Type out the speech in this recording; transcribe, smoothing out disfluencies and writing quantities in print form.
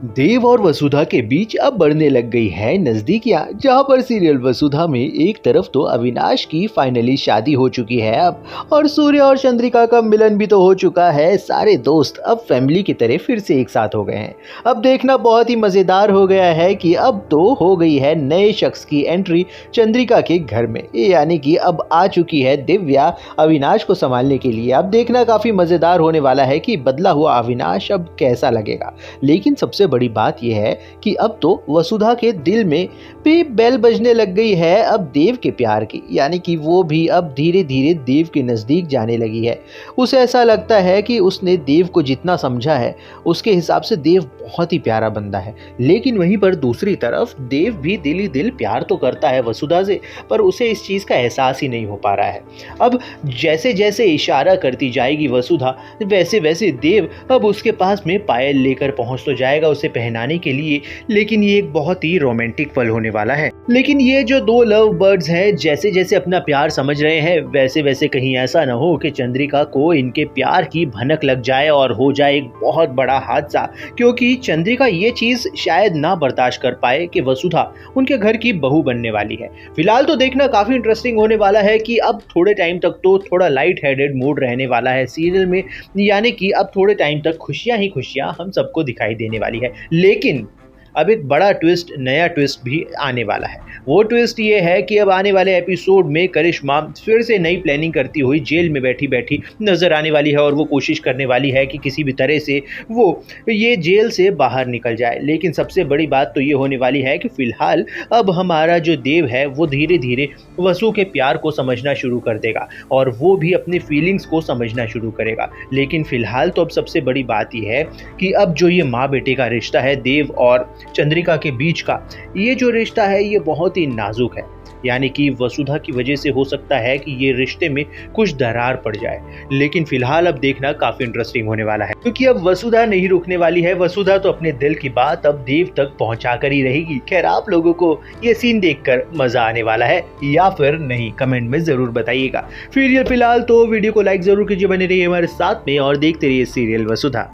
देव और वसुधा के बीच अब बढ़ने लग गई है नजदीकियां। जहां पर सीरियल वसुधा में एक तरफ तो अविनाश की फाइनली शादी हो चुकी है अब, और सूर्य और चंद्रिका का मिलन भी तो हो चुका है। सारे दोस्त अब फैमिली की तरह फिर से एक साथ हो गए हैं। अब देखना बहुत ही मजेदार हो गया है कि अब तो हो गई है नए शख्स की एंट्री चंद्रिका के घर में, यानी कि अब आ चुकी है दिव्या अविनाश को संभालने के लिए। अब देखना काफी मजेदार होने वाला है कि बदला हुआ अविनाश अब कैसा लगेगा। लेकिन सबसे बड़ी बात यह है कि अब तो वसुधा के दिल में भी बेल बजने लग गई है अब देव के प्यार की, यानी कि वो भी अब धीरे धीरे देव के नज़दीक जाने लगी है। उसे ऐसा लगता है कि उसने देव को जितना समझा है उसके हिसाब से देव बहुत ही प्यारा बंदा है। लेकिन वहीं पर दूसरी तरफ देव भी दिल ही दिल प्यार तो करता है वसुधा से, पर उसे इस चीज़ का एहसास ही नहीं हो पा रहा है। अब जैसे जैसे इशारा करती जाएगी वसुधा, वैसे वैसे देव अब उसके पास में पायल लेकर पहुंच तो जाएगा उसे पहनाने के लिए। लेकिन ये एक बहुत ही रोमांटिक पल होने वाला है। लेकिन ये जो दो लव बर्ड्स हैं जैसे जैसे अपना प्यार समझ रहे हैं, वैसे वैसे कहीं ऐसा ना हो कि चंद्रिका को इनके प्यार की भनक लग जाए और हो जाए एक बहुत बड़ा हादसा। क्योंकि चंद्रिका ये चीज शायद ना बर्दाश्त कर पाए कि वसुधा उनके घर की बहू बनने वाली है। फिलहाल तो देखना काफी इंटरेस्टिंग होने वाला है कि अब थोड़े टाइम तक तो थोड़ा लाइट हेडेड मूड रहने वाला है सीरियल में, यानी कि अब थोड़े टाइम तक खुशियां ही खुशियां हम सबको दिखाई देने वाली है। लेकिन अब एक बड़ा ट्विस्ट, नया ट्विस्ट भी आने वाला है। वो ट्विस्ट ये है कि अब आने वाले एपिसोड में करिश्मा फिर से नई प्लानिंग करती हुई जेल में बैठी बैठी नजर आने वाली है, और वो कोशिश करने वाली है कि किसी भी तरह से वो ये जेल से बाहर निकल जाए। लेकिन सबसे बड़ी बात तो ये होने वाली है कि फिलहाल अब हमारा जो देव है वो धीरे धीरे वसु के प्यार को समझना शुरू कर देगा, और वो भी अपनी फीलिंग्स को समझना शुरू करेगा। लेकिन फिलहाल तो अब सबसे बड़ी बात यह है कि अब जो ये माँ बेटे का रिश्ता है देव और चंद्रिका के बीच का, ये जो रिश्ता है ये बहुत ही नाजुक है। यानी कि वसुधा की वजह से हो सकता है कि ये रिश्ते में कुछ दरार पड़ जाए। लेकिन फिलहाल अब देखना काफी इंटरेस्टिंग होने वाला है, क्योंकि अब वसुधा नहीं रुकने वाली है। वसुधा तो अपने दिल की बात अब देव तक पहुंचा कर ही रहेगी। खैर, आप लोगों को ये सीन देखकर मजा आने वाला है या फिर नहीं, कमेंट में जरूर बताइएगा। फिलहाल तो वीडियो को लाइक जरूर कीजिए, बने रहिए हमारे साथ में और देखते रहिए सीरियल वसुधा।